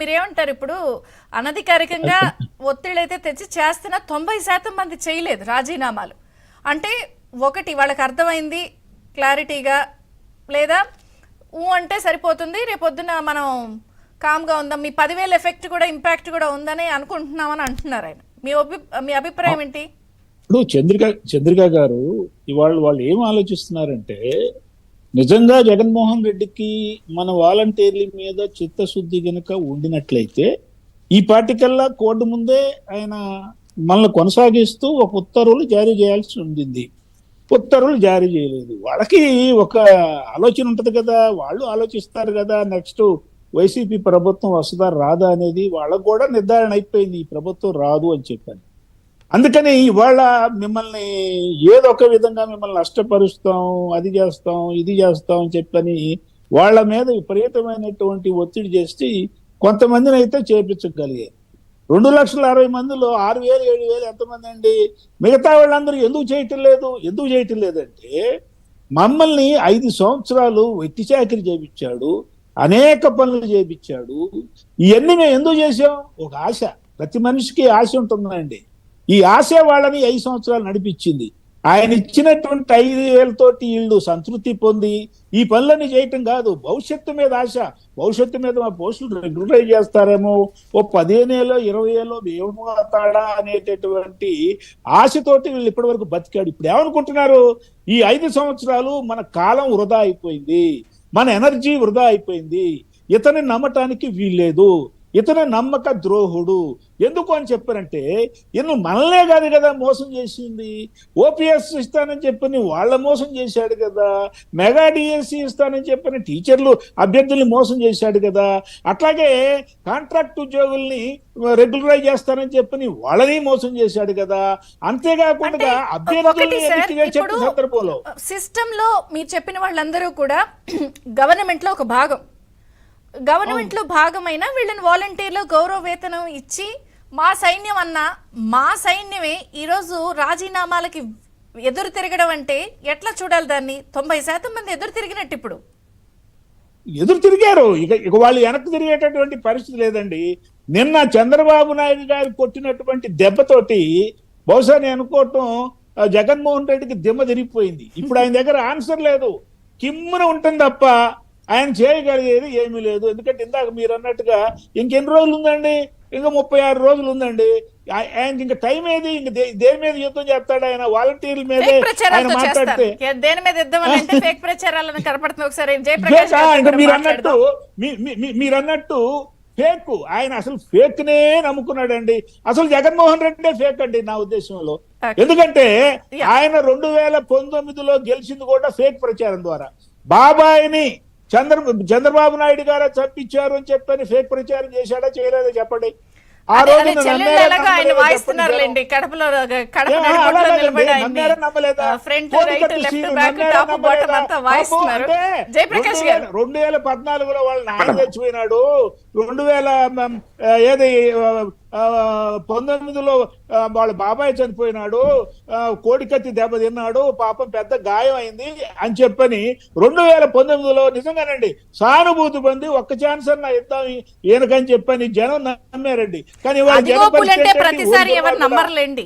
మీరేమంటారు ఇప్పుడు అనధికారికంగా ఒత్తిళ్ళైతే తెచ్చి చేస్తున్న 90% మంది చేయలేదు రాజీనామాలు. అంటే ఒకటి వాళ్ళకి అర్థమైంది క్లారిటీగా, లేదా అంటే సరిపోతుంది రేపొద్దున మనం కామ్గా ఉందాం, మీ 10,000 ఎఫెక్ట్ కూడా ఇంపాక్ట్ కూడా ఉందని అనుకుంటున్నామని అంటున్నారు ఆయన. మీ అభిప్రాయం ఏంటి? ఇప్పుడు చంద్రిక గారు ఇవాళ వాళ్ళు ఏం ఆలోచిస్తున్నారంటే, నిజంగా జగన్మోహన్ రెడ్డికి మన వాలంటీర్ల మీద చిత్తశుద్ధి గనుక ఉండినట్లయితే ఈ పార్టీకల్లా కోర్టు ముందే ఆయన మనల్ని కొనసాగిస్తూ ఒక ఉత్తర్వులు జారీ చేయాల్సి ఉండింది. ఉత్తర్వులు జారీ చేయలేదు. వాళ్ళకి ఒక ఆలోచన ఉంటది కదా, వాళ్ళు ఆలోచిస్తారు కదా, నెక్స్ట్ వైసీపీ ప్రభుత్వం వస్తుందా రాదా అనేది వాళ్ళకు కూడా నిర్ధారణ అయిపోయింది, ఈ ప్రభుత్వం రాదు అని చెప్పాను. అందుకని ఇవాళ మిమ్మల్ని ఏదో ఒక విధంగా మిమ్మల్ని నష్టపరుస్తాం, అది చేస్తాం, ఇది చేస్తాం అని చెప్పని వాళ్ళ మీద విపరీతమైనటువంటి ఒత్తిడి చేసి కొంతమందిని అయితే చేర్పించగలిగారు. 2,60,000 మందిలో 6,000 7,000 ఎంతమంది అండి? మిగతా వాళ్ళందరూ ఎందుకు చేయటం లేదంటే, మమ్మల్ని 5 సంవత్సరాలు వెట్టి చాకిరి చేయించాడు, అనేక పనులు చేయించాడు. ఇవన్నీ మేము ఎందుకు చేసాం? ఒక ఆశ, ప్రతి మనిషికి ఆశ ఉంటుందండి. ఈ ఆశ వాళ్ళని 5 సంవత్సరాలు నడిపించింది. ఆయన ఇచ్చినటువంటి 5,000తోటి వీళ్ళు సంతృప్తి పొంది ఈ పనులన్నీ చేయటం కాదు, భవిష్యత్తు మీద ఆశ. భవిష్యత్తు మీద మా పోస్టులు రెగ్యులరైజ్ చేస్తారేమో, ఓ 15,000 20,000 ఏమవుతాడా అనేటటువంటి ఆశతోటి వీళ్ళు ఇప్పటి వరకు బతికాడు. ఇప్పుడు ఏమనుకుంటున్నారు? ఈ 5 సంవత్సరాలు మన కాలం వృధా అయిపోయింది, మన ఎనర్జీ వృధా అయిపోయింది, ఇతని నమ్మటానికి వీల్లేదు, ఇతను నమ్మక ద్రోహుడు. ఎందుకు అని చెప్పారంటే, ఇನ್ನು మనలే కాదు కదా మోసం చేసింది. ఓపీఎస్ ఇస్తానని చెప్పని వాళ్ళ మోసం చేశాడు కదా, మెగా డిఎస్సి ఇస్తానని చెప్పని టీచర్లు అభ్యర్థుల్ని మోసం చేశాడు కదా, అట్లాగే కాంట్రాక్ట్ ఉద్యోగుల్ని రెగ్యులరైజ్ చేస్తానని చెప్పని వాళ్ళని మోసం చేశాడు కదా. అంతేకాకుండా అభ్యర్థుల్ని చెప్పిన సందర్భంలో సిస్టమ్ లో మీరు చెప్పిన వాళ్ళందరూ కూడా గవర్నమెంట్ లో ఒక భాగం, గవర్నమెంట్ లో భాగమైన వీళ్ళని వాలంటీర్లు గౌరవ వేతనం ఇచ్చి మా సైన్యం మా సైన్యమే ఈరోజు రాజీనామాలకి ఎదురు తిరగడం అంటే ఎట్లా చూడాలి దాన్ని? 90% మంది ఎదురు తిరిగినట్టు ఇప్పుడు ఎదురు తిరిగారు. ఇక వాళ్ళు వెనక్కి తిరిగేటటువంటి పరిస్థితి లేదండి. నిన్న చంద్రబాబు నాయుడు గారు కొట్టినటువంటి దెబ్బతోటి బహుశా నేను అనుకోవటం జగన్మోహన్ రెడ్డికి దిమ్మ తిరిగిపోయింది. ఇప్పుడు ఆయన దగ్గర ఆన్సర్ లేదు, కిమ్మున ఉంటుంది తప్ప ఆయన చేయగలిగేది ఏమీ లేదు. ఎందుకంటే ఇందాక మీరు అన్నట్టుగా ఇంకెన్ని రోజులు ఉందండి? ఇంకా 36 రోజులు ఉందండి. ఆయనకి ఇంకా టైం ఏది? ఇంక దేని మీద యుద్ధం చేస్తాడు ఆయన? వాలంటీర్ల మీదే ఆయన మాట్లాడితే మీరు అన్నట్టు ఫేక్. ఆయన అసలు ఫేక్ నే నమ్ముకున్నాడండి. అసలు జగన్మోహన్ రెడ్డి ఫేక్ అండి నా ఉద్దేశంలో. ఎందుకంటే ఆయన 2019లో గెలిచింది కూడా ఫేక్ ప్రచారం ద్వారా. బాబాయిని చంద్రబాబు నాయుడు గారు చంపించారు అని చెప్పని ఫేక్ ప్రచారం చేశాడా చేయలేదా చెప్పండి? ఆ రోజు జయప్రకాష్ గారు 2014లో వాళ్ళ నాయన చచ్చిపోయినాడు, 2019లో వాళ్ళ బాబాయ్ చనిపోయినాడు, కోడికత్తి దెబ్బ తిన్నాడు, పాపం పెద్ద గాయం అయింది అని చెప్పని 2019లో నిజంగానండి సానుభూతి పొంది ఒక్క ఛాన్స్ అన్న ఇద్దాం ఈయనకని చెప్పని జనం నమ్మారండి. కానీ ప్రతిసారి ఎవరు నమ్మర్లేండి.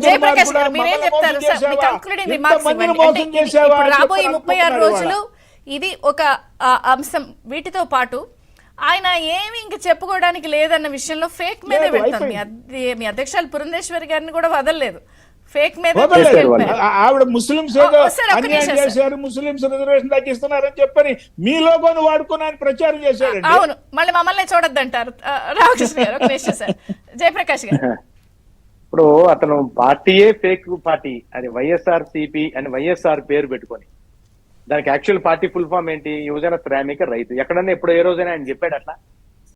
జయప్రకాష్ గారు మీరేం చెప్తారు? రాబోయే 36 రోజులు ఇది ఒక అంశం. వీటితో పాటు ఆయన ఏమి ఇంక చెప్పుకోవడానికి లేదన్న విషయంలో ఫేక్ మీదే పెడతాం. మీ అధ్యక్షులు పురంధేశ్వరి గారిని కూడా వదలలేదు, ఫేక్ మీద ఆవిడ ముస్లింస్ చేశారు, ముస్లింస్ రిజర్వేషన్ తగ్గిస్తున్నారని చెప్పని మీ లోగోను వాడుకుని ప్రచారం చేశారు. అవును, మళ్ళీ మమ్మల్ని చూడొద్దంటారు రామకృష్ణ గారు. ఒక నిమిషం సార్, జయప్రకాష్ గారు. ఇప్పుడు అతను పార్టీయే ఫేక్ పార్టీ అని వైఎస్ఆర్ సిపి అని వైఎస్ఆర్ పేరు పెట్టుకొని, దానికి యాక్చువల్ పార్టీ ఫుల్ ఫామ్ ఏంటి? యువజన శ్రామిక రైతు. ఎక్కడన్నా ఎప్పుడు ఏ రోజైనా ఆయన చెప్పాడు అట్లా?